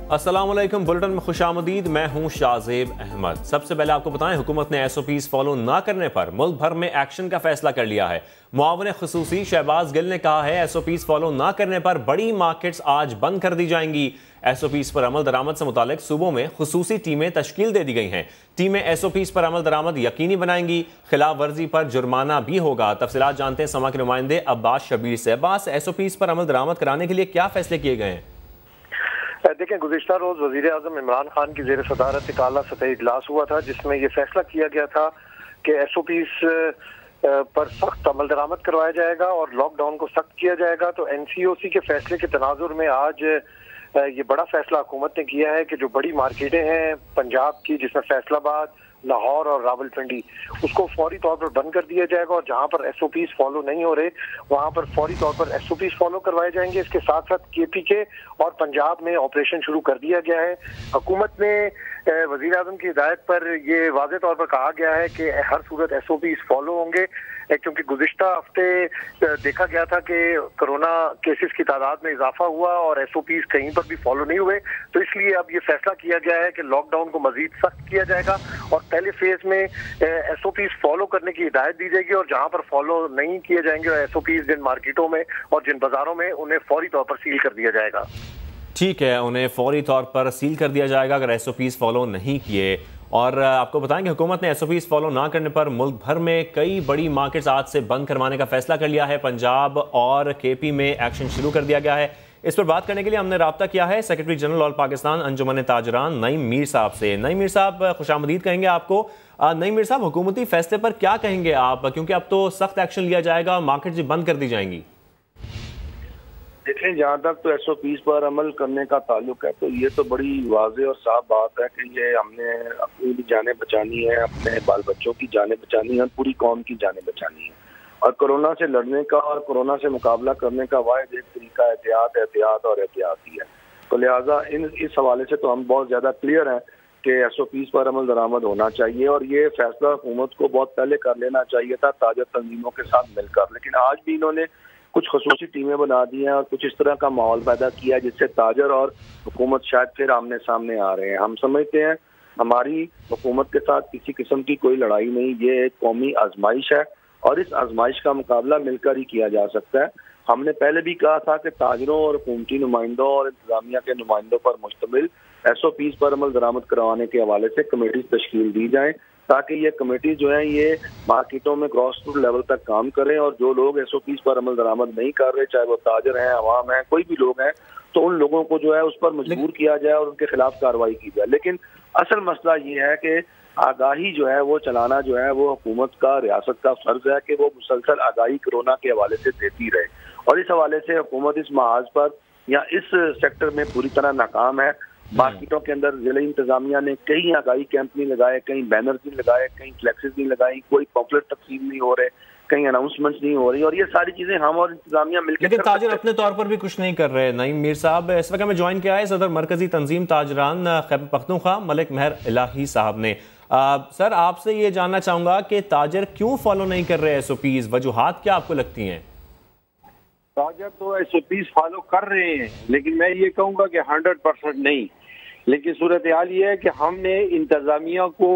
अस्सलामुअलैकुम, बुलेटिन में खुशामदीद। मैं हूं शाहजेब अहमद। सबसे पहले आपको बताएं, हुकूमत ने SOPs फॉलो ना करने पर मुल्क भर में एक्शन का फैसला कर लिया है। मुआविन खुसूसी शहबाज गिल ने कहा है SOPs फॉलो ना करने पर बड़ी मार्केट्स आज बंद कर दी जाएंगी। SOPs पर अमल दरामद से मुतालिक सूबों में खुसूसी टीमें तश्कील दे दी गई हैं। टीमें SOPs पर अमल दरामद यकीनी बनाएंगी। खिलाफ वर्जी पर जुर्माना भी होगा। तफसीलात जानते हैं समा के नुमाइंदे अब्बास शबीर से। अब्बास, SOPs पर अमल दरामद कराने के लिए क्या फैसले किए गए हैं? देखें, गुज़िश्ता रोज वज़ीर आज़म इमरान खान की ज़ेर सदारत एक आला सतही इजलास हुआ था, जिसमें यह फैसला किया गया था कि SOPs पर सख्त अमल दरामद करवाया जाएगा और लॉकडाउन को सख्त किया जाएगा। तो NCOC के फैसले के तनाजुर में आज ये बड़ा फैसला हुकूमत ने किया है कि जो बड़ी मार्केटें हैं पंजाब की, जिसमें फैसलाबाद, लाहौर और रावलपिंडी, उसको फौरी तौर पर बंद कर दिया जाएगा और जहां पर SOPs फॉलो नहीं हो रहे वहां पर फौरी तौर पर SOPs फॉलो करवाए जाएंगे। इसके साथ साथ KPK और पंजाब में ऑपरेशन शुरू कर दिया गया है। हुकूमत ने वज़ीर आज़म की हिदायत पर यह वाज़े तौर पर कहा गया है कि हर सूरत SOPs फॉलो होंगे, क्योंकि गुज़िश्ता हफ्ते देखा गया था कि कोरोना केसेस की तादाद में इजाफा हुआ और SOPs कहीं पर भी फॉलो नहीं हुए। तो इसलिए अब ये फैसला किया गया है कि लॉकडाउन को मजीद सख्त किया जाएगा और पहले फेज में SOPs फॉलो करने की हिदायत दी जाएगी और जहां पर फॉलो नहीं किए जाएंगे SOPs जिन मार्केटों में और जिन बाजारों में, उन्हें फौरी तौर पर सील कर दिया जाएगा। ठीक है, उन्हें फौरी तौर पर सील कर दिया जाएगा अगर SOPs फॉलो नहीं किए। और आपको बताएं कि हुकूमत ने SOPs फॉलो ना करने पर मुल्क भर में कई बड़ी मार्केट्स आज से बंद करवाने का फैसला कर लिया है। पंजाब और KP में एक्शन शुरू कर दिया गया है। इस पर बात करने के लिए हमने राब्ता किया है सेक्रेटरी जनरल ऑल पाकिस्तान अंजुमन ताजरान नईम मीर साहब से। नईम मीर साहब, खुशामदीद कहेंगे आपको। नईम मीर साहब, हुकूमती फैसले पर क्या कहेंगे आप, क्योंकि अब तो सख्त एक्शन लिया जाएगा और मार्केट बंद कर दी जाएंगी? देखें, जहाँ तक तो SOPs पर अमल करने का ताल्लुक है तो ये तो बड़ी वाज़ेह और साफ बात है कि ये हमने अपनी भी जानें बचानी है, अपने बाल बच्चों की जानें बचानी है, पूरी कौम की जानें बचानी है। और कोरोना से लड़ने का और कोरोना से मुकाबला करने का वाहिद एक तरीका एहतियात और एहतियात ही है। तो लिहाजा इस हवाले से तो हम बहुत ज़्यादा क्लियर हैं कि SOPs पर अमल दरामद होना चाहिए और ये फैसला हुकूमत को बहुत पहले कर लेना चाहिए था ताजर तंजीमों के साथ मिलकर। लेकिन आज भी इन्होंने कुछ खसूसी टीमें बना दी हैं और कुछ इस तरह का माहौल पैदा किया है जिससे ताजर और हुकूमत शायद फिर आमने सामने आ रहे हैं। हम समझते हैं हमारी हुकूमत के साथ किसी किस्म की कोई लड़ाई नहीं, ये एक कौमी आजमाइश है और इस आजमाइश का मुकाबला मिलकर ही किया जा सकता है। हमने पहले भी कहा था कि ताजरों और हुकूमती नुमाइंदों और इंतजामिया के नुमाइंदों पर मुश्तमिल SOPs पर अमल दरामद करवाने के हवाले से कमेटी तश्कील दी जाए ताकि ये कमेटी जो है ये मार्केटों में ग्रॉस रूट लेवल तक काम करें और जो लोग SOPs पर अमल दरामद नहीं कर रहे, चाहे वो ताजर हैं, अवाम हैं, कोई भी लोग हैं, तो उन लोगों को जो है उस पर मजबूर किया जाए और उनके खिलाफ कार्रवाई की जाए। लेकिन असल मसला ये है कि आगाही जो है वो चलाना जो है वो हुकूमत का, रियासत का फर्ज है कि वो मुसलसल आगाही कोरोना के हवाले से देती रहे और इस हवाले से हुकूमत इस महाज पर या इस सेक्टर में पूरी तरह नाकाम है। मार्केटों के अंदर जिला इंतजामिया ने कहीं आगाही कैंप नहीं लगाए, कहीं बैनर्स नहीं लगाए, कहीं फ्लैक्सेस नहीं लगाई, कोई पॉम्पलेट तकसीम नहीं हो रहे, कहीं अनाउंसमेंट्स नहीं हो रही और ये सारी चीजें हम और इंतजामिया मिलकर। लेकिन ताजर अपने तौर पर भी कुछ नहीं कर रहे। नईम मीर साहब, इस वक्त हमें ज्वाइन किया है सदर मरकजी तंजीम ताजरान खैबर पख्तूनख्वा मलिक महर इलाही साहब ने। सर, आपसे ये जानना चाहूंगा कि ताजर क्यों फॉलो नहीं कर रहे SOPs, वजूहात क्या आपको लगती हैं? ताजर तो SOPs फॉलो कर रहे हैं, लेकिन मैं ये कहूँगा कि 100% नहीं। लेकिन सूरत हाल ये है कि हमने इंतजामिया को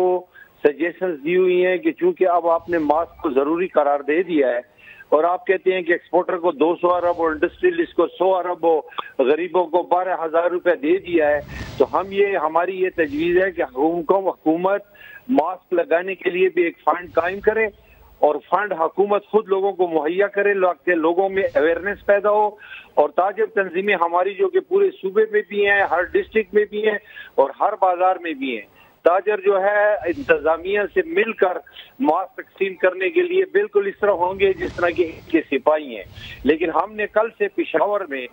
सजेशंस दी हुई हैं कि चूंकि अब आपने मास्क को जरूरी करार दे दिया है और आप कहते हैं कि एक्सपोर्टर को 200 अरब और इंडस्ट्रियलिस्ट को 100 अरब और गरीबों को 12,000 रुपए दे दिया है, तो हमारी ये तजवीज़ है कि हुकूमत मास्क लगाने के लिए भी एक फंड कायम करे और फंड हुकूमत खुद लोगों को मुहैया करे, लोगों में अवेयरनेस पैदा हो। और ताजर तंजीमें हमारी जो कि पूरे सूबे में भी हैं, हर डिस्ट्रिक्ट में भी हैं और हर बाजार में भी हैं। ताजर जो है इंतजामिया से मिलकर मास्क तकसीम करने के लिए बिल्कुल इस तरह होंगे जिस तरह के सिपाही हैं। लेकिन हमने कल से पेशावर में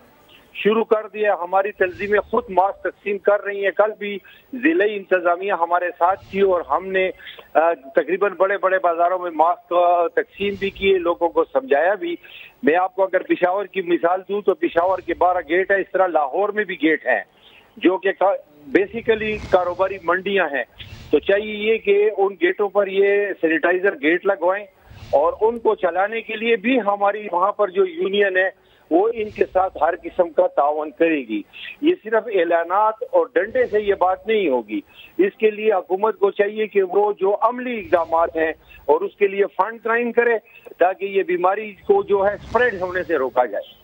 शुरू कर दिया, हमारी तंजीमें खुद मास्क तकसीम कर रही हैं। कल भी जिले इंतजामिया हमारे साथ थी और हमने तकरीबन बड़े बड़े बाजारों में मास्क तकसीम भी किए, लोगों को समझाया भी। मैं आपको अगर पेशावर की मिसाल दूं तो पेशावर के 12 गेट है, इस तरह लाहौर में भी गेट है जो कि बेसिकली कारोबारी मंडियां हैं। तो चाहिए ये कि उन गेटों पर ये सैनिटाइजर गेट लगवाएं और उनको चलाने के लिए भी हमारी वहां पर जो यूनियन है वो इनके साथ हर किस्म का तावन करेगी। ये सिर्फ ऐलानात और डंडे से ये बात नहीं होगी। इसके लिए हुकूमत को चाहिए कि वो जो अमली इक़दाम हैं और उसके लिए फंड क्राइम करे ताकि ये बीमारी को जो है स्प्रेड होने से रोका जाए।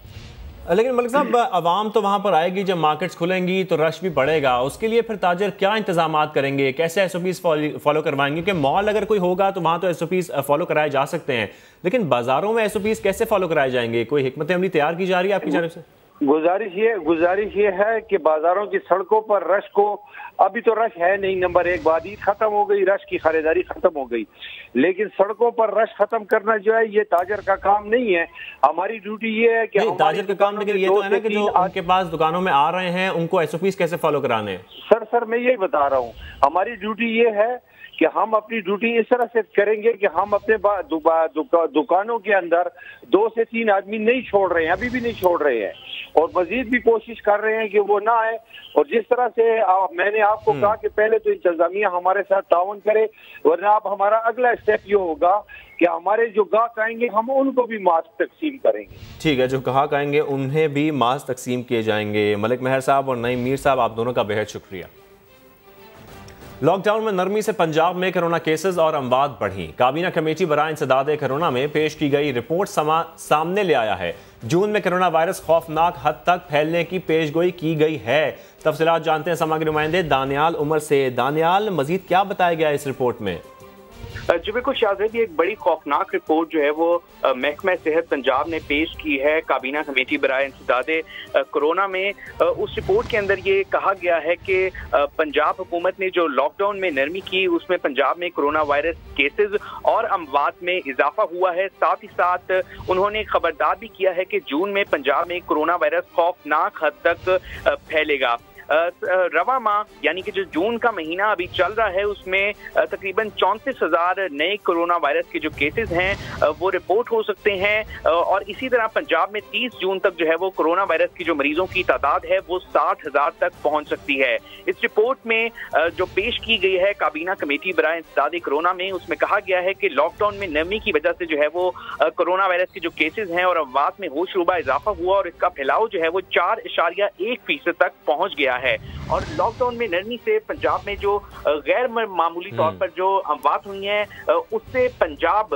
लेकिन मलिक साहब, आवाम तो वहां पर आएगी, जब मार्केट्स खुलेंगी तो रश भी बढ़ेगा, उसके लिए फिर ताजर क्या इंतजाम करेंगे, कैसे एसओपीज फॉलो करवाएंगे? क्योंकि मॉल अगर कोई होगा तो वहां तो एसओपीज फॉलो कराए जा सकते हैं, लेकिन बाजारों में एसओपीज कैसे फॉलो कराए जाएंगे? कोई हिकमत अमली तैयार की जा रही है आपकी जानिब से? गुजारिश ये है कि बाजारों की सड़कों पर रश को, अभी तो रश है नहीं, नंबर एक बात, ईद खत्म हो गई, रश की खरीदारी खत्म हो गई, लेकिन सड़कों पर रश खत्म करना जो है ये ताजर का काम नहीं है। हमारी ड्यूटी ये है कि ताजर का काम, लेकिन ये तो है ना कि जो उनके पास दुकानों में आ रहे हैं उनको एसओपीज कैसे फॉलो कराने हैं? सर मैं यही बता रहा हूँ, हमारी ड्यूटी ये है कि हम अपनी ड्यूटी इस तरह से करेंगे कि हम अपने दुकानों के अंदर 2 से 3 आदमी नहीं छोड़ रहे हैं, अभी भी नहीं छोड़ रहे हैं, और मजीद भी कोशिश कर रहे हैं कि वो ना आए। और जिस तरह से मैंने आपको कहा कि पहले तो इंतजामिया हमारे साथ ताउन करे, वरना अब हमारा अगला स्टेप ये होगा कि हमारे जो गाहक आएंगे हम उनको भी मास्क तकसीम करेंगे। ठीक है, जो गाहक आएंगे उन्हें भी मास्क तकसीम किए जाएंगे। मलिक महर साहब और नईम मीर साहब, आप दोनों का बेहद शुक्रिया। लॉकडाउन में नरमी से पंजाब में कोरोना केसेस और अमवात बढ़ी। काबीना कमेटी बराए इंसदाद कोरोना में पेश की गई रिपोर्ट सामने ले आया है। जून में कोरोना वायरस खौफनाक हद तक फैलने की पेशगोई की गई है। तफसीलात जानते हैं समा के नुमाइंदे दानियाल उमर से। दानियाल, मजीद क्या बताया गया इस रिपोर्ट में? जी बिल्कुल शाहजेब, ये एक बड़ी खौफनाक रिपोर्ट जो है वो महकमा सेहत पंजाब ने पेश की है काबीना कमेटी बराए इंसदादे कोरोना में। उस रिपोर्ट के अंदर ये कहा गया है कि पंजाब हुकूमत ने जो लॉकडाउन में नरमी की उसमें पंजाब में कोरोना वायरस केसेस और अमवात में इजाफा हुआ है। साथ ही साथ उन्होंने खबरदार भी किया है कि जून में पंजाब में कोरोना वायरस खौफनाक हद तक फैलेगा। रवा माह यानी कि जो जून का महीना अभी चल रहा है उसमें तकरीबन 34,000 नए कोरोना वायरस के जो केसेस हैं वो रिपोर्ट हो सकते हैं, और इसी तरह पंजाब में 30 जून तक जो है वो कोरोना वायरस की जो मरीजों की तादाद है वो 60,000 तक पहुंच सकती है। इस रिपोर्ट में जो पेश की गई है काबीना कमेटी बराए इंसदाद कोरोना में, उसमें कहा गया है कि लॉकडाउन में नरमी की वजह से जो है वो कोरोना वायरस के जो केसेस हैं और अमवात में होशरुबा इजाफा हुआ और इसका फैलाव जो है वो 4.1% तक पहुंच गया है। और लॉकडाउन में नरमी से पंजाब में जो गैर मामूली तौर पर जो अमवात हुई हैं उससे पंजाब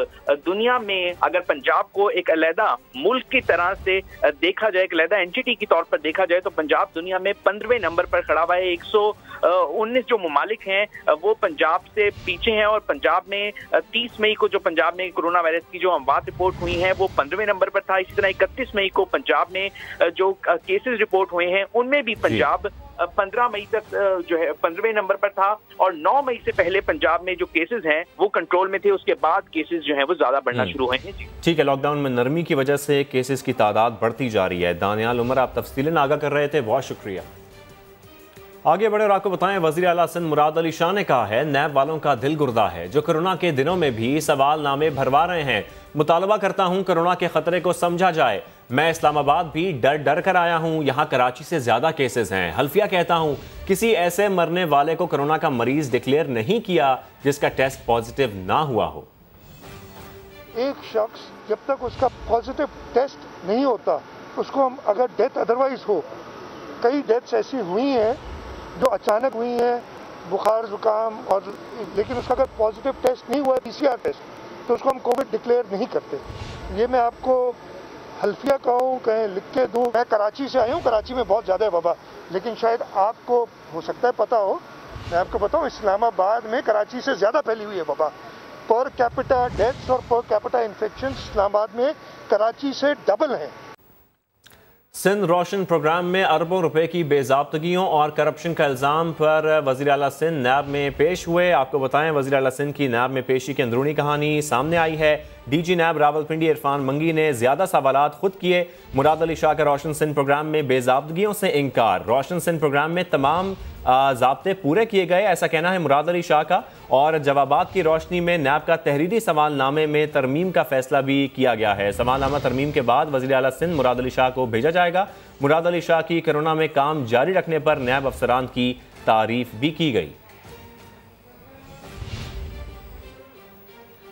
दुनिया में, अगर पंजाब को एक अलहदा मुल्क की तरह से देखा जाए, एक अलहदा एंटिटी की तौर पर देखा जाए, तो पंजाब दुनिया में 15वें नंबर पर खड़ा हुआ है। 119 जो ममालिक हैं वो पंजाब से पीछे हैं, और पंजाब में 30 मई को जो पंजाब में कोरोना वायरस की जो अमवात रिपोर्ट हुई हैं वो 15वें नंबर पर था। इसी तरह 31 मई को पंजाब में जो केसेस रिपोर्ट हुए हैं उनमें भी पंजाब 15 मई तक जो है 15वें नंबर पर था, और 9 मई से पहले पंजाब में जो केसेस हैं वो कंट्रोल में थे, उसके बाद केसेस जो हैं वो ज्यादा बढ़ना शुरू हुए हैं। ठीक है, लॉकडाउन में नरमी की वजह से केसेस की तादाद बढ़ती जा रही है। दानियाल उमर, आप तफसीलन आगाह कर रहे थे, बहुत शुक्रिया। आगे बढ़े और आपको बताएं, वज़ीर आला सिंध मुराद अली शाह ने कहा है नैब वालों का दिल गुर्दा है जो कोरोना के दिनों में भी सवाल नामे भरवा रहे हैं। मुतालबा करता हूं कोरोना के खतरे को समझा जाए। मैं इस्लामाबाद भी डर कर आया हूं, यहां कराची से ज्यादा केसेस हैं। हल्फिया कहता हूं किसी ऐसे मरने वाले को कोरोना का मरीज डिक्लेयर नहीं किया जिसका टेस्ट पॉजिटिव ना हुआ हो। एक शख्स जब तक उसका पॉजिटिव टेस्ट नहीं होता उसको हम, अगर डेथ अदरवाइज हो, कई डेथ्स ऐसी हुई हैं जो अचानक हुई हैं, बुखार जुकाम, और लेकिन उसका अगर पॉजिटिव टेस्ट नहीं हुआ PCR टेस्ट, तो उसको हम कोविड डिक्लेयर नहीं करते। ये मैं आपको हल्फिया कहूँ, कहें लिख के दूँ। मैं कराची से आया हूँ, कराची में बहुत ज़्यादा है वबा, लेकिन शायद आपको हो सकता है पता हो, मैं आपको बताऊँ इस्लामाबाद में कराची से ज़्यादा फैली हुई है वबा। पर कैपिटा डेथ्स और पर कैपिटा इन्फेक्शन इस्लामाबाद में कराची से डबल हैं। सिंध रोशन प्रोग्राम में अरबों रुपए की बेज़ाब्तगियों और करप्शन का इल्ज़ाम पर वज़ीर आला सिंध नैब में पेश हुए। आपको बताएं, वज़ीर आला सिंध की नैब में पेशी की अंदरूनी कहानी सामने आई है। DG नैब रावलपिंडी इरफान मंगी ने ज़्यादा सवालात खुद किए। मुराद अली शाह का रोशन सिंध प्रोग्राम में बेज़ाब्तगियों से इनकार। रोशन सिंध प्रोग्राम में तमाम ज़ाब्ते पूरे किए गए, ऐसा कहना है मुराद अली शाह का। और जवाबात की रोशनी में नैब का तहरीरी सवालनामे में तरमीम का फैसला भी किया गया है। सवालनामा तरमीम के बाद वज़ीर आला सिंध मुराद अली शाह को भेजा जाएगा। मुराद अली शाह की कोरोना में काम जारी रखने पर नैब अफसरान की तारीफ भी की गई।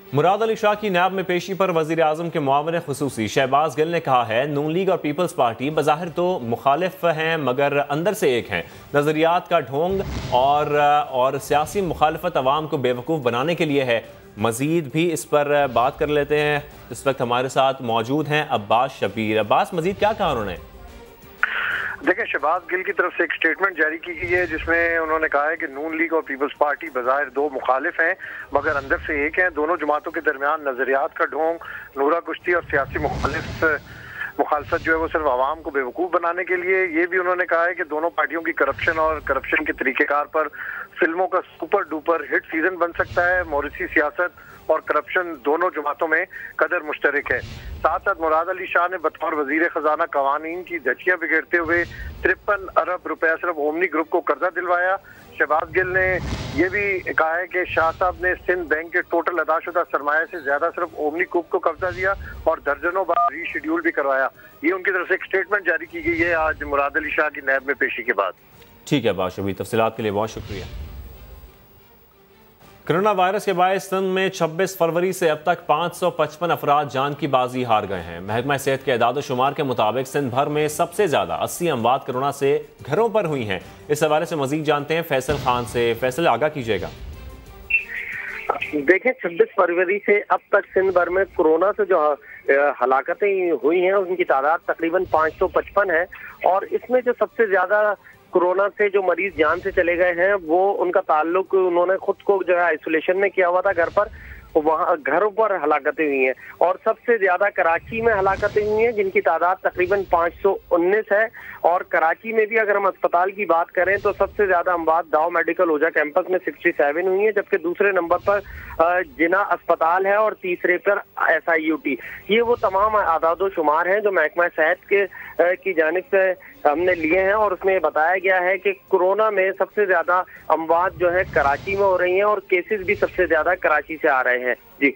मुराद अली शाह की नैब में पेशी पर वज़ीर आज़म के मुआविन ख़ुसूसी शहबाज गिल ने कहा है, नून लीग और पीपल्स पार्टी बज़ाहिर तो मुखालिफ हैं मगर अंदर से एक हैं। नज़रियात का ढोंग और सियासी मुखालफत अवाम को बेवकूफ़ बनाने के लिए है। मज़ीद भी इस पर बात कर लेते हैं। इस वक्त हमारे साथ मौजूद हैं अब्बास शबीर। अब्बास, मज़ीद क्या कहा उन्होंने? देखिए, शहबाज गिल की तरफ से एक स्टेटमेंट जारी की गई है जिसमें उन्होंने कहा है कि नून लीग और पीपल्स पार्टी बज़ाहिर दो मुखालिफ हैं मगर अंदर से एक हैं। दोनों जमातों के दरमियान नजरियात का ढोंग, नूरा कुश्ती और सियासी मुखालफत जो है वो सिर्फ आवाम को बेवकूफ़ बनाने के लिए। ये भी उन्होंने कहा है कि दोनों पार्टियों की करप्शन के तरीक़ेकार पर फिल्मों का सुपर डुपर हिट सीजन बन सकता है। मॉरिसी सियासत और करप्शन दोनों जमातों में कदर मुश्तरक है। साथ साथ मुराद अली शाह ने बतौर वजीर खजाना कवानीन की धज्जियां बिगेड़ते हुए 53 अरब रुपया सिर्फ ओमनी ग्रुप को कर्जा दिलवाया। शहबाज गिल ने यह भी कहा है कि शाह साहब ने सिंध बैंक के टोटल अदाशुदा सरमाया से ज्यादा सिर्फ ओमनी ग्रुप को कब्जा दिया और दर्जनों बार रीशेड्यूल भी करवाया। ये उनकी तरफ से एक स्टेटमेंट जारी की गई है आज मुराद अली शाह की नैब में पेशी के बाद। ठीक है बात शबीर, तफसीलात के लिए बहुत शुक्रिया। कोरोना वायरस के बायस सिंध में 26 फरवरी से अब तक 555 अफराद जान की बाजी हार गए हैं। महकमा सेहत के एदाद शुमार के मुताबिक सिंध भर में सबसे ज्यादा 80 अमवात कोरोना से घरों पर हुई हैं। इस हवाले से मजीद जानते हैं फैसल खान से। फैसल, आगाह कीजिएगा। देखें, 26 फरवरी से अब तक सिंध भर में कोरोना से जो हलाकतें हुई हैं उनकी तादाद तकरीबन 555 है और इसमें जो सबसे ज्यादा कोरोना से जो मरीज जान से चले गए हैं वो उनका ताल्लुक उन्होंने खुद को जो है आइसोलेशन में किया हुआ था घर पर, वहाँ घरों पर हलाकतें हुई हैं और सबसे ज्यादा कराची में हलाकतें हुई हैं जिनकी तादाद तकरीबन 519 है। और कराची में भी अगर हम अस्पताल की बात करें तो सबसे ज्यादा अमवात दाव मेडिकल ओजा कैंपस में 67 हुई है, जबकि दूसरे नंबर पर जिना अस्पताल है और तीसरे पर SIUT। ये वो तमाम आदादो शुमार हैं जो महकमा सेहत की जानिब से हमने लिए हैं और उसमें बताया गया है कि कोरोना में सबसे ज्यादा अमवात जो है कराची में हो रही हैं और केसेस भी सबसे ज्यादा कराची से आ रहे हैं। जी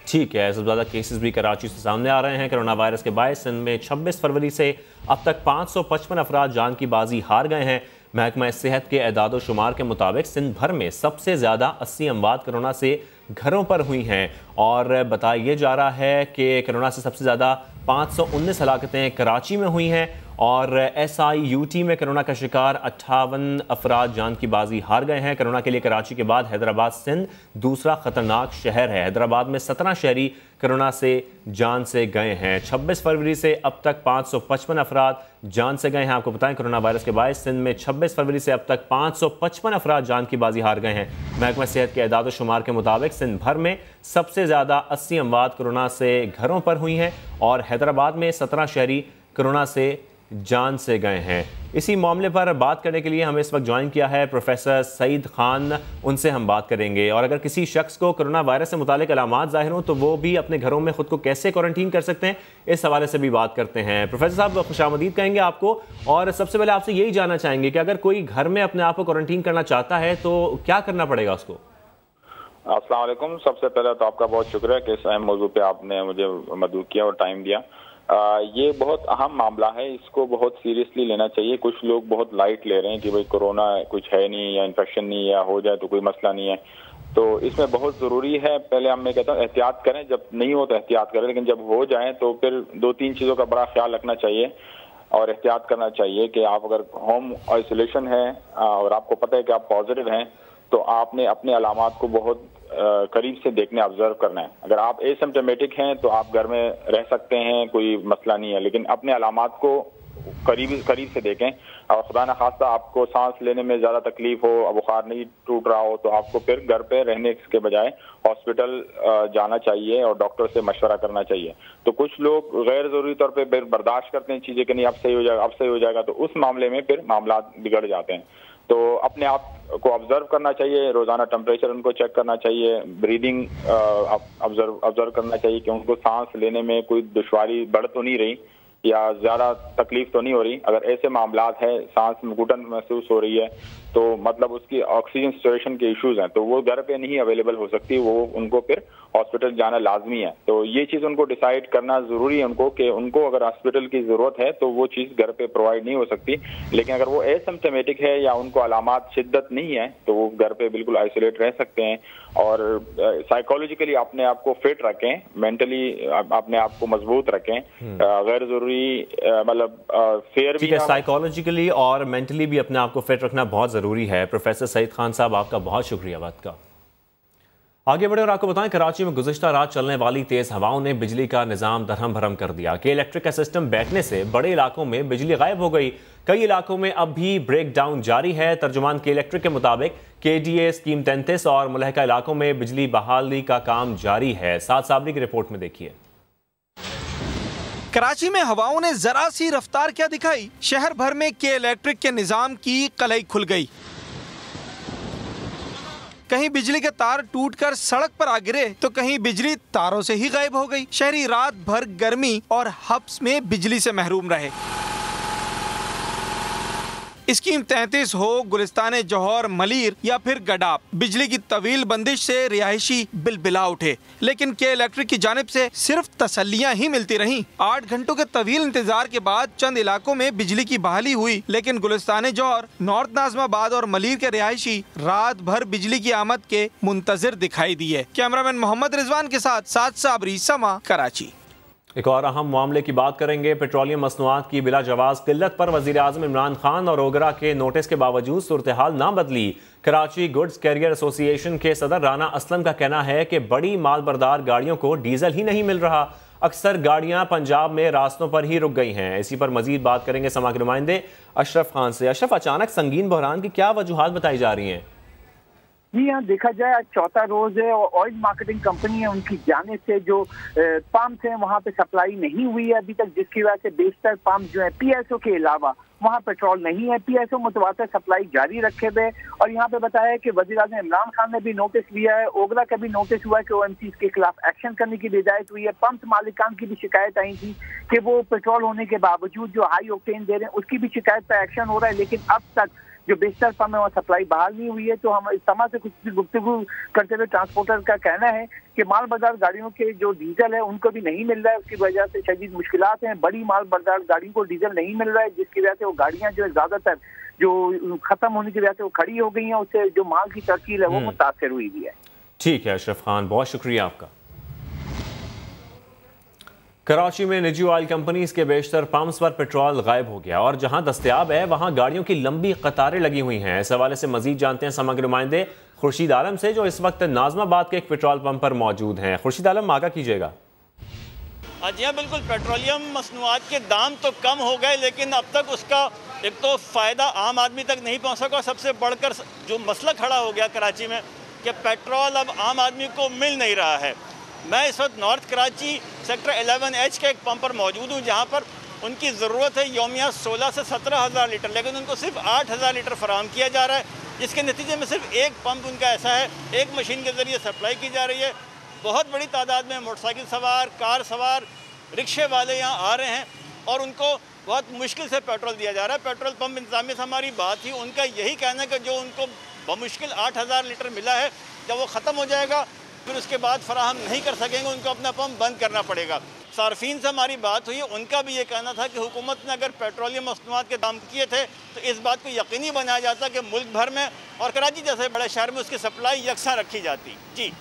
ठीक है, सबसे ज्यादा केसेस भी कराची से सामने आ रहे हैं। कोरोना वायरस के बायस सिंध में 26 फरवरी से अब तक 555 अफराद जान की बाजी हार गए हैं। महकमा सेहत के एदाद शुमार के मुताबिक सिंध भर में सबसे ज्यादा 80 अमवात कोरोना से घरों पर हुई हैं और बताया जा रहा है कि कोरोना से सबसे ज्यादा 519 हलाकतें कराची में हुई हैं और SIUT में कोरोना का शिकार 58 अफराद जान की बाजी हार गए हैं। कोरोना के लिए कराची के बाद हैदराबाद सिंध दूसरा खतरनाक शहर है। हैदराबाद में 17 शहरी कोरोना से जान से गए हैं। 26 फरवरी से अब तक 555 अफराद जान से गए हैं। आपको बताएं, कोरोना वायरस के बायस सिंध में 26 फरवरी से अब तक 555 अफराद जान की बाजी हार गए हैं। महकमा सेहत के एदाद शुमार के मुताबिक सिंध भर में सबसे ज़्यादा 80 अमवात कोरोना से घरों पर हुई हैं और हैदराबाद में 17 शहरी कोरोना से जान से गए हैं। इसी मामले पर बात करने के लिए हमें इस वक्त ज्वाइन किया है प्रोफेसर सईद खान। उनसे हम बात करेंगे और अगर किसी शख्स को कोरोना वायरस से मुतालिक अलामात ज़ाहिर हों तो वो भी अपने घरों में खुद को कैसे क्वारंटीन कर सकते हैं, इस हवाले से भी बात करते हैं। प्रोफेसर साहब, खुशामदीद कहेंगे आपको और सबसे पहले आपसे यही जानना चाहेंगे कि अगर कोई घर में अपने आप को क्वारंटीन करना चाहता है तो क्या करना पड़ेगा उसको? अस्सलाम वालेकुम। सबसे पहले तो आपका बहुत शुक्र है कि इस अहम मौजू पे आपने मुझे मदद किया और टाइम दिया। ये बहुत अहम मामला है, इसको बहुत सीरियसली लेना चाहिए। कुछ लोग बहुत लाइट ले रहे हैं कि भाई कोरोना कुछ है नहीं या इन्फेक्शन नहीं या हो जाए तो कोई मसला नहीं है, तो इसमें बहुत ज़रूरी है। पहले मैं कहता हूँ एहतियात करें, जब नहीं हो तो एहतियात करें, लेकिन जब हो जाए तो फिर 2-3 चीज़ों का बड़ा ख्याल रखना चाहिए और एहतियात करना चाहिए कि आप अगर होम आइसोलेशन है और आपको पता है कि आप पॉजिटिव हैं तो आपने अपने अलामात को बहुत करीब से देखने, ऑब्जर्व करना है। अगर आप एसिम्प्टोमेटिक हैं तो आप घर में रह सकते हैं, कोई मसला नहीं है, लेकिन अपने अलामात को करीब से देखें और खुदा न खास्ता आपको सांस लेने में ज़्यादा तकलीफ हो, बुखार नहीं टूट रहा हो तो आपको फिर घर पे रहने के बजाय हॉस्पिटल जाना चाहिए और डॉक्टर से मशवरा करना चाहिए। तो कुछ लोग गैर ज़रूरी तौर पे फिर बर्दाश्त करते हैं चीज़ें कि नहीं अब सही हो जाएगा, अब सही हो जाएगा, तो उस मामले में फिर मामला बिगड़ जाते हैं। तो अपने आप को ऑब्जर्व करना चाहिए, रोजाना टेम्परेचर उनको चेक करना चाहिए, ब्रीदिंग ऑब्जर्व करना चाहिए कि उनको सांस लेने में कोई दुश्वारी बढ़ तो नहीं रही या ज्यादा तकलीफ तो नहीं हो रही। अगर ऐसे मामलात है, सांस में घुटन महसूस हो रही है तो मतलब उसकी ऑक्सीजन सिचुएशन के इश्यूज हैं तो वो घर पे नहीं अवेलेबल हो सकती, वो उनको फिर हॉस्पिटल जाना लाजमी है। तो ये चीज़ उनको डिसाइड करना ज़रूरी है उनको कि उनको अगर हॉस्पिटल की ज़रूरत है तो वो चीज़ घर पे प्रोवाइड नहीं हो सकती, लेकिन अगर वो एसिम्प्टोमेटिक है या उनको अलामात शिद्दत नहीं है तो वो घर पे बिल्कुल आइसोलेट रह सकते हैं और साइकोलॉजिकली अपने आप को फिट रखें, मेंटली अपने आप को मजबूत रखें, गैर ज़रूरी मतलब फेयर भी साइकोलॉजिकली और मेंटली भी अपने आप को फिट रखना बहुत ज़रूरी है। प्रोफेसर सईद खान साहब, आपका बहुत शुक्रिया बात का। आगे बढ़े और आपको बताएं, कराची में गुज़िश्ता रात चलने वाली तेज़ हवाओं ने बिजली का निज़ाम दरहम भरम कर दिया कि इलेक्ट्रिक का सिस्टम बैठने से बड़े इलाकों में बिजली गायब हो गई। कई इलाकों में अब भी ब्रेक डाउन जारी है। तर्जुमान के इलेक्ट्रिक के मुताबिक KDA स्कीम 33 और मुलहका इलाकों में बिजली बहाली का काम जारी है। साथ साबरी की रिपोर्ट में देखिए। कराची में हवाओं ने जरा सी रफ्तार क्या दिखाई, शहर भर में के इलेक्ट्रिक के निजाम की कलई खुल गई। कहीं बिजली के तार टूटकर सड़क पर आ गिरे तो कहीं बिजली तारों से ही गायब हो गई। शहरी रात भर गर्मी और हब्स में बिजली से महरूम रहे। स्कीम 33 हो, गुलिस्तान जौहर, मलीर या फिर गडाप, बिजली की तवील बंदिश से रिहायशी बिलबिला उठे, लेकिन के इलेक्ट्रिक की जानिब से सिर्फ तसल्लियां ही मिलती रहीं। 8 घंटों के तवील इंतजार के बाद चंद इलाकों में बिजली की बहाली हुई, लेकिन गुलिस्तान जौहर, नॉर्थ नाजमाबाद और मलीर के रिहायशी रात भर बिजली की आमद के मुंतजिर दिखाई दिए। कैमरामैन मोहम्मद रिजवान के साथ साबरी, समा, कराची। एक और अहम मामले की बात करेंगे। पेट्रोलियम मसनूआत की बिला जवाज किल्लत पर वज़ीर आज़म इमरान खान और ओगरा के नोटिस के बावजूद सूरत हाल ना बदली। कराची गुड्स कैरियर एसोसिएशन के सदर राना असलम का कहना है कि बड़ी माल बरदार गाड़ियों को डीजल ही नहीं मिल रहा। अक्सर गाड़ियां पंजाब में रास्तों पर ही रुक गई हैं। इसी पर मजीद बात करेंगे समा के नुमाइंदे अशरफ खान से। अशरफ, अचानक संगीन बहरान की क्या वजूहात बताई जा रही हैं? जी यहाँ देखा जाए आज चौथा रोज है और ऑयल मार्केटिंग कंपनी है, उनकी जाने से जो पंप है वहाँ पे सप्लाई नहीं हुई है अभी तक, जिसकी वजह से बेशतर पंप जो है PSO के अलावा वहाँ पेट्रोल नहीं है। PSO मुतवातिर सप्लाई जारी रखे हुए। और यहाँ पे बताया कि वज़ीर आज़म इमरान खान ने भी नोटिस लिया है, ओगरा का भी नोटिस हुआ है कि OMCs के खिलाफ एक्शन करने की हिदायत हुई है। पंप मालिकान की भी शिकायत आई थी कि वो पेट्रोल होने के बावजूद जो हाई ऑक्टेन दे रहे हैं उसकी भी शिकायत पर एक्शन हो रहा है, लेकिन अब तक जो बेशतर पंप है वहाँ सप्लाई बहाल नहीं हुई है। तो हम इस समय से कुछ भी गुफ्तगू करते हुए ट्रांसपोर्टर का कहना है कि माल बरदार गाड़ियों के जो डीजल है उनको भी नहीं मिल रहा है, उसकी वजह से शदीद मुश्किलात हैं। बड़ी माल बरदार गाड़ियों को डीजल नहीं मिल रहा है, जिसकी वजह से वो गाड़ियाँ जो है ज्यादातर जो खत्म होने की वजह से वो खड़ी हो गई हैं, उससे जो माल की तरकील है वो मुतासर हुई भी है। ठीक है अशरफ खान, बहुत शुक्रिया आपका। कराची में निजी ऑयल कंपनीज के बेशतर पंप्स पर पेट्रोल गायब हो गया और जहां दस्तयाब है वहां गाड़ियों की लंबी कतारें लगी हुई हैं। इस हवाले से मजीद जानते हैं समा के नुमाइंदे खुर्शीद आलम से, जो इस वक्त नाजमाबाद के एक पेट्रोल पंप पर मौजूद हैं। खुर्शीद आलम, आगाह कीजिएगा। जी हाँ, बिल्कुल। पेट्रोलियम मसनूआत के दाम तो कम हो गए, लेकिन अब तक उसका एक तो फ़ायदा आम आदमी तक नहीं पहुँच सका। सबसे बढ़कर जो मसला खड़ा हो गया कराची में कि पेट्रोल अब आम आदमी को मिल नहीं रहा है। मैं इस वक्त नॉर्थ कराची सेक्टर 11H के एक पंप पर मौजूद हूँ, जहाँ पर उनकी ज़रूरत है यौमिया 16 से 17 हज़ार लीटर, लेकिन उनको सिर्फ 8,000 लीटर फराहम किया जा रहा है, जिसके नतीजे में सिर्फ एक पंप उनका ऐसा है, एक मशीन के ज़रिए सप्लाई की जा रही है। बहुत बड़ी तादाद में मोटरसाइकिल सवार, कार सवार, रिक्शे वाले यहाँ आ रहे हैं और उनको बहुत मुश्किल से पेट्रोल दिया जा रहा है। पेट्रोल पंप इंतजामिया से हमारी बात थी, उनका यही कहना है कि जो उनको बमुश्किल 8,000 लीटर मिला है, जब वो ख़त्म हो जाएगा फिर उसके बाद फराहम नहीं कर सकेंगे, उनको अपना पंप बंद करना पड़ेगा। सार्फिन से हमारी बात हुई, उनका भी ये कहना था कि हुकूमत ने अगर पेट्रोलियम मसनूआत के दाम किए थे तो इस बात को यकीनी बनाया जाता कि मुल्क भर में और कराची जैसे बड़े शहर में उसकी सप्लाई यकसा रखी जाती। जी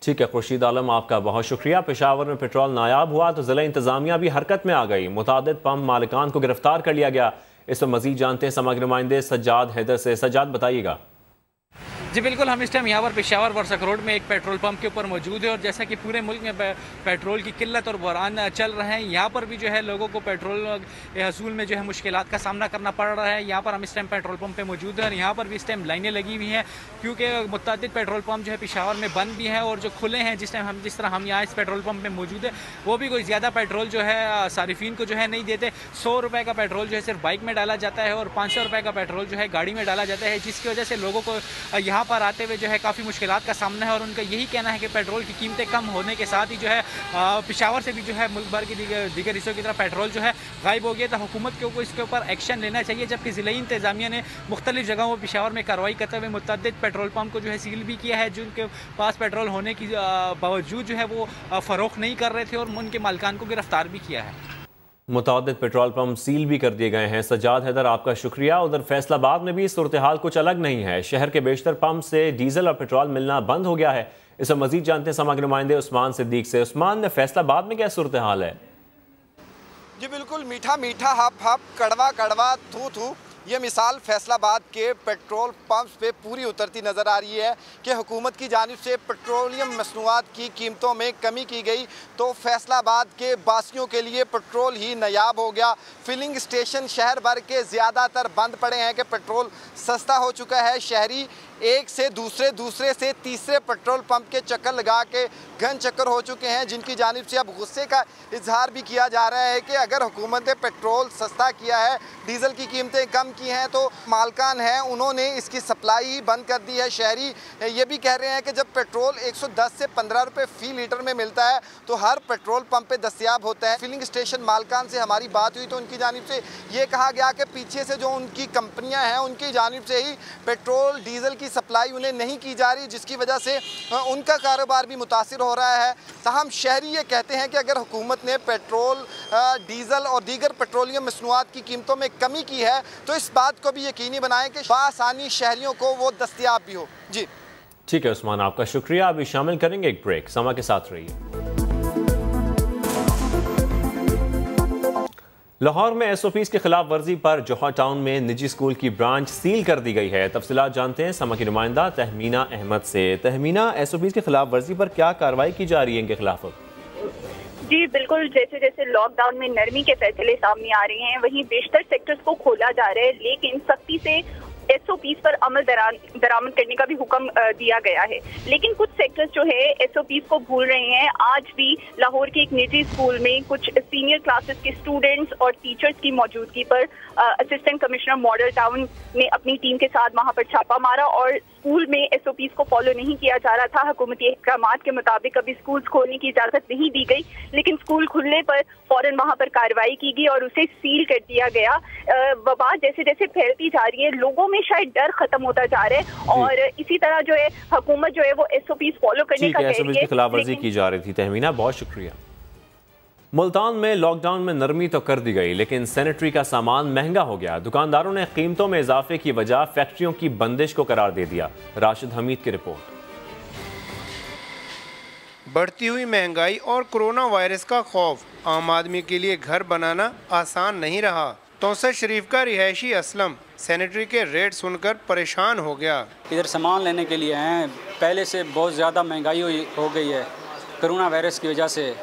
ठीक है खुर्शीद आलम, आपका बहुत शुक्रिया। पेशावर में पेट्रोल नायाब हुआ तो ज़िला इंतजामिया भी हरकत में आ गई, मुतादिद पंप मालिकान को गिरफ्तार कर लिया गया। इस पर मजीद जानते हैं समाज नुमाइंदे सज्जाद हैदर से। सज्जाद, बताइएगा। जी बिल्कुल, हम इस टाइम यहाँ पर पेशावर वर्सक रोड में एक पेट्रोल पंप के ऊपर मौजूद है और जैसा कि पूरे मुल्क में पेट्रोल की किल्लत और बहरान चल रहे हैं, यहाँ पर भी जो है लोगों को पेट्रोल हसूल में जो है मुश्किलात का सामना करना पड़ रहा है। यहाँ पर हम इस टाइम पेट्रोल पंप पे मौजूद हैं और यहाँ पर भी इस टाइम लाइनें लगी हुई हैं, क्योंकि मुतअद्दिद पेट्रोल पंप जो है पेशावर में बंद भी हैं और जो खुले हैं जिस तरह हम यहाँ इस पेट्रोल पंप में मौजूद है वो भी कोई ज़्यादा पेट्रोल जो है सारिफीन को जो है नहीं देते। 100 रुपये का पेट्रोल जो है सिर्फ बाइक में डाला जाता है और 500 रुपये का पेट्रोल जो है गाड़ी में डाला जाता है, जिसकी वजह से लोगों को यहाँ पर आते हुए जो है काफ़ी मुश्किलात का सामना है और उनका यही कहना है कि पेट्रोल की कीमतें कम होने के साथ ही जो है पेशावर से भी जो है मुल्क भर की दीगर हिस्सों की तरह पेट्रोल जो है गायब हो गया। तो हुकूमत को इसके ऊपर एक्शन लेना चाहिए, जबकि ज़िले इंतज़ामिया ने मुख्तलिफ जगहों पर पेशावर में कार्रवाई करते हुए मुतअद्दिद पेट्रोल पम्प को जो है सील भी किया है, जिनके पास पेट्रोल होने की बावजूद जो है वो फ़रोख्त नहीं कर रहे थे और उनके मालिकान को गिरफ्तार भी किया है। मुतअद्दिद पेट्रोल पंप सील भी कर दिए गए हैं। सज्जाद हैदर, आपका शुक्रिया। उधर फैसलाबाद में भी सूरत हाल कुछ अलग नहीं है। शहर के बेशतर पंप से डीजल और पेट्रोल मिलना बंद हो गया है। इस पर मजीद जानते हैं समा के नुमाइंदे उस्मान सिद्दीक से। उस्मान, फैसलाबाद में क्या सूरत हाल है? जी बिल्कुल, मीठा मीठा हप हप, कड़वा कड़वा थू थू, ये मिसाल फैसलाबाद के पेट्रोल पंप्स पे पूरी उतरती नज़र आ रही है कि हुकूमत की जानिब से पेट्रोलियम मसनूआत की कीमतों में कमी की गई तो फैसलाबाद के बासियों के लिए पेट्रोल ही नायाब हो गया। फिलिंग स्टेशन शहर भर के ज़्यादातर बंद पड़े हैं कि पेट्रोल सस्ता हो चुका है। शहरी एक से दूसरे से तीसरे पेट्रोल पंप के चक्कर लगा के घन चक्कर हो चुके हैं, जिनकी जानिब से अब गुस्से का इजहार भी किया जा रहा है कि अगर हुकूमत ने पेट्रोल सस्ता किया है, डीजल की कीमतें कम की हैं, तो मालकान हैं उन्होंने इसकी सप्लाई ही बंद कर दी है। शहरी ये भी कह रहे हैं कि जब पेट्रोल 110 से 15 रुपये फ़ी लीटर में मिलता है तो हर पेट्रोल पंप पे दस्तियाब होता है। फिलिंग स्टेशन मालकान से हमारी बात हुई तो उनकी जानिब से ये कहा गया कि पीछे से जो उनकी कंपनियाँ हैं उनकी जानिब से ही पेट्रोल डीजल सप्लाई उन्हें नहीं की जा रही, जिसकी वजह से उनका कारोबार भी मुतासिर हो रहा है। ताहम शहरी ये कहते हैं कि अगर हुकूमत ने पेट्रोल, डीजल और दीगर पेट्रोलियम मसनूआत की कीमतों में कमी की है तो इस बात को भी यकीनी बनाएं कि बासानी शहरियों को वो दस्तियाब भी हो। जी ठीक है उस्मान, आपका शुक्रिया। अभी शामिल करेंगे एक ब्रेक, समा के साथ रहिए। लाहौर में एसओपीज की खिलाफ वर्जी पर जौहर टाउन में निजी स्कूल की ब्रांच सील कर दी गई है। तफसीलात जानते हैं समा की नुमाइंदा तहमीना अहमद से। तहमीना, एसओपीज की खिलाफ वर्जी पर क्या कार्रवाई की जा रही है इनके खिलाफ? जी बिल्कुल, जैसे जैसे लॉकडाउन में नरमी के फैसले सामने आ रहे हैं वहीं बेशतर सेक्टर्स को खोला जा रहा है, लेकिन सख्ती से एसओपीज पर अमल दरामद करने का भी हुक्म दिया गया है। लेकिन कुछ सेक्टर्स जो है एसओपीज को भूल रहे हैं। आज भी लाहौर के एक निजी स्कूल में कुछ सीनियर क्लासेस के स्टूडेंट्स और टीचर्स की मौजूदगी पर असिस्टेंट कमिश्नर मॉडल टाउन ने अपनी टीम के साथ वहां पर छापा मारा और स्कूल में एसओपीज को फॉलो नहीं किया जा रहा था। हुकूमती अहकामात के मुताबिक अभी स्कूल खोलने की इजाजत नहीं दी गई, लेकिन स्कूल खुलने पर फौरन वहां पर कार्रवाई की गई और उसे सील कर दिया गया। वबा जैसे जैसे फैलती जा रही है, लोगों में शायद डर खत्म होता जा रहा है और इसी तरह जो है हुकूमत जो है वो एसओपीज फॉलो करने का कह रही है। खिलाफ वर्जी की जा रही थी। तहमीना, बहुत शुक्रिया। मुल्तान में लॉकडाउन में नरमी तो कर दी गई, लेकिन सैनिटरी का सामान महंगा हो गया। दुकानदारों ने कीमतों में इजाफे की वजह फैक्ट्रियों की बंदिश को करार दे दिया। राशिद हमीद की रिपोर्ट। बढ़ती हुई महंगाई और कोरोना वायरस का खौफ आम आदमी के लिए घर बनाना आसान नहीं रहा। तौसर शरीफ का रिहायशी असलम सैनिटरी के रेट सुनकर परेशान हो गया। इधर सामान लेने के लिए हैं, पहले से बहुत ज़्यादा महंगाई हो गई है कोरोना वायरस की वजह से,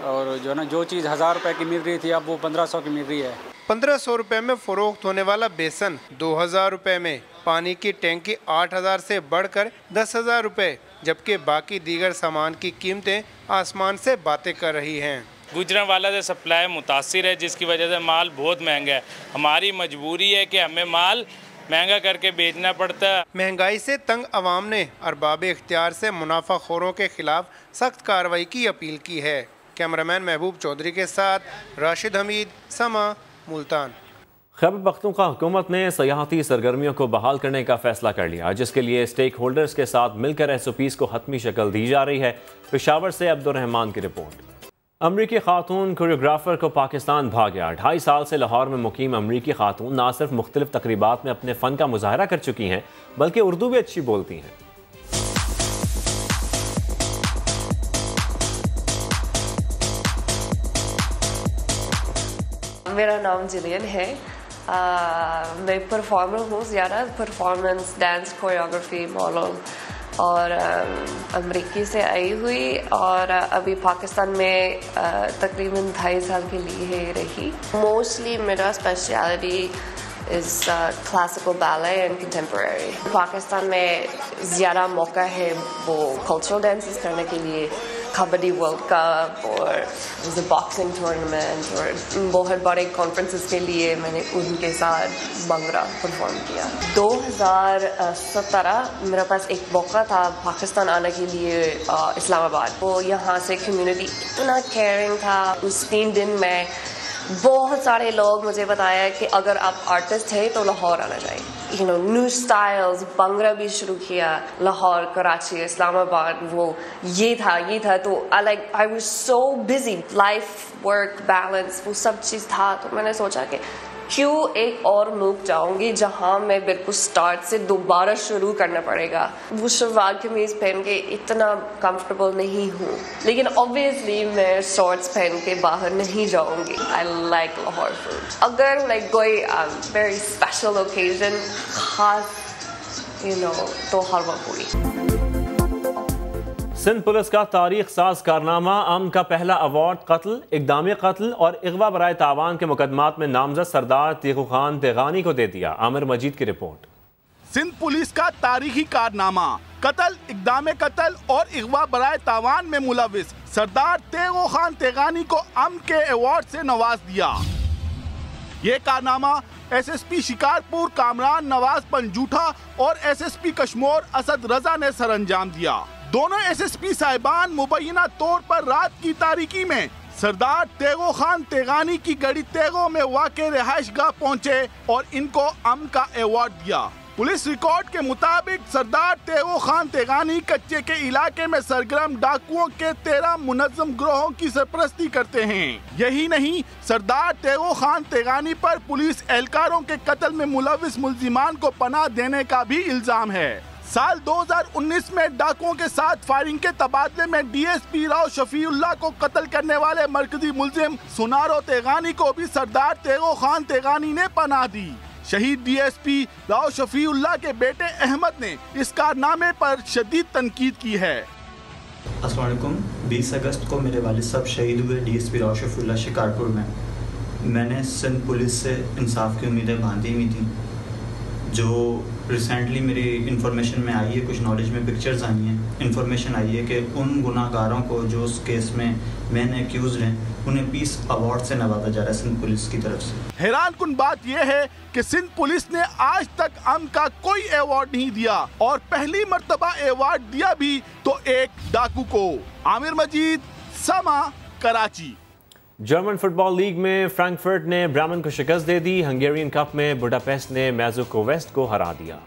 और जो ना जो चीज़ 1000 रुपये की मिल रही थी अब वो 1500 की मिल रही है। 1500 रुपये में फरोख्त होने वाला बेसन 2000 रुपये में, पानी की टैंकी 8000 से बढ़कर 10,000 रुपये, जबकि बाकी दीगर सामान की कीमतें आसमान से बातें कर रही हैं। गुजरांवाला से सप्लाई मुतासिर है, जिसकी वजह से माल बहुत महंगा है। हमारी मजबूरी है कि हमें माल महंगा करके बेचना पड़ता है। महंगाई से तंग अवाम ने अरबाब इख्तियार से मुनाफाखोरों के खिलाफ सख्त कार्रवाई की अपील की है। कैमरामैन महबूब चौधरी के साथ राशिद हमीद, समा, मुल्तान। खैबर पख्तूनख्वा हुकूमत ने सयाहती सरगर्मियों को बहाल करने का फैसला कर लिया, जिसके लिए स्टेक होल्डर्स के साथ मिलकर एसओपीज को हतमी शक्ल दी जा रही है। पेशावर से अब्दुर्रहमान की रिपोर्ट। अमरीकी खातून कोरियोग्राफर को पाकिस्तान भाग गया। 2.5 साल से लाहौर में मुकीम अमरीकी खातून न सिर्फ मुख्तलिफ तकरीबात में अपने फ़न का मुजाहरा कर चुकी हैं, बल्कि उर्दू भी अच्छी बोलती हैं। मेरा नाम जिलियन है। मैं परफॉर्मर हूँ, ज़्यादा परफॉर्मेंस, डांस, कोरियोग्राफी, मॉडल, और अमरीकी से आई हुई और अभी पाकिस्तान में तकरीबन 2.5 साल के लिए रही। मोस्टली मेरा speciality is classical ballet and contemporary. Pakistan में ज़्यादा मौका है वो कल्चरल डांसेस करने के लिए, कबड्डी वर्ल्ड कप और बॉक्सिंग टूर्नामेंट और बहुत बड़े कॉन्फ्रेंसेस के लिए मैंने उनके साथ भंगड़ा परफॉर्म किया। 2017 मेरे पास एक मौका था पाकिस्तान आने के लिए इस्लामाबाद। वो यहाँ से कम्युनिटी इतना केयरिंग था। उस 3 दिन में बहुत सारे लोग मुझे बताया कि अगर आप आर्टिस्ट हैं तो लाहौर आना चाहिए। न्यू स्टाइल्स, भंगड़ा भी शुरू किया लाहौर, कराची, इस्लामाबाद। वो ये था तो I was so busy, life work balance वो सब चीज़ था। तो मैंने सोचा कि क्यों एक और मुल्क जाऊंगी जहां मैं बिल्कुल स्टार्ट से दोबारा शुरू करना पड़ेगा। वो शलवार कमीज पहन के इतना कंफर्टेबल नहीं हूँ, लेकिन ऑब्वियसली मैं शॉर्ट्स पहन के बाहर नहीं जाऊंगी। I like Lahore food. अगर कोई वेरी स्पेशल ओकेजन, खास तो हलवा पूरी। सिंध पुलिस का तारीख साज कारनामा अमन का पहला अवार्ड कत्ल, इक़दाम कत्ल और अगवा बराए तावान के मुकदमात में नामजद सरदार तेगू खान तेगानी को दे दिया। आमिर मजीद की रिपोर्ट। सिंध पुलिस का तारीखी कारनामा कत्ल, इक़दाम कत्ल और अगवा बराए तावान में मुलविस सरदार तेगू खान तेगानी को अमन के अवार्ड से नवाज दिया। ये कारनामा SSP शिकारपुर कामरान नवाज पंजूठा और SSP कश्मोर असद रजा ने सरअंजाम दिया। दोनों SSP साहिबान मुबैना तौर पर रात की तारीकी में सरदार तेगो खान तेगानी की गड़ी तेगो में वाक़े रिहाइशगाह पहुंचे और इनको अमन का अवार्ड दिया। पुलिस रिकॉर्ड के मुताबिक सरदार तेगो खान तेगानी कच्चे के इलाके में सरगर्म डाकुओं के 13 मुनज़्ज़म ग्रोहों की सरपरस्ती करते हैं। यही नहीं, सरदार तेगो खान तेगानी पर पुलिस एहलकारों के कत्ल में मुलविस मुल्जिमान को पनाह देने का भी इल्जाम है। साल 2019 में डाकुओं के साथ फायरिंग के तबादले में DSP राव शफीउल्लाह को कत्ल करने वाले मरकजी मुल्जिम सुनारो तेगानी को भी सरदार तेगो खान तेगानी ने पनाह दी। शहीद DSP राव शफीउल्लाह के बेटे अहमद ने इस कारनामे पर शदीद तनकीद की है। अस्सलाम वालेकुम। 20 अगस्त को मेरे वालिद साहब शहीद हुए DSP राव शफीउल्लाह शिकारपुर में। मैंने सिंध पुलिस से इंसाफ की उम्मीदें बांधी हुई थी। जो रिसेंटली मेरी इन्फॉर्मेशन में आई है, कुछ नॉलेज में पिक्चर्स आई हैं, इन्फॉर्मेशन आई है कि उन गुनाहगारों को जो उस केस में मैंने एक्यूज हैं, उन्हें पीस अवार्ड से नवाजा जा रहा है सिंध पुलिस की तरफ से। हैरान कुन बात यह है कि सिंध पुलिस ने आज तक अमन का कोई अवार्ड नहीं दिया और पहली मर्तबा अवार्ड दिया भी तो एक डाकू को। आमिर मजीद, समा, कराची। जर्मन फुटबॉल लीग में फ्रैंकफर्ट ने ब्रेमेन को शिकस्त दे दी। हंगेरियन कप में बुडापेस्ट ने मैजुको वेस्ट को हरा दिया।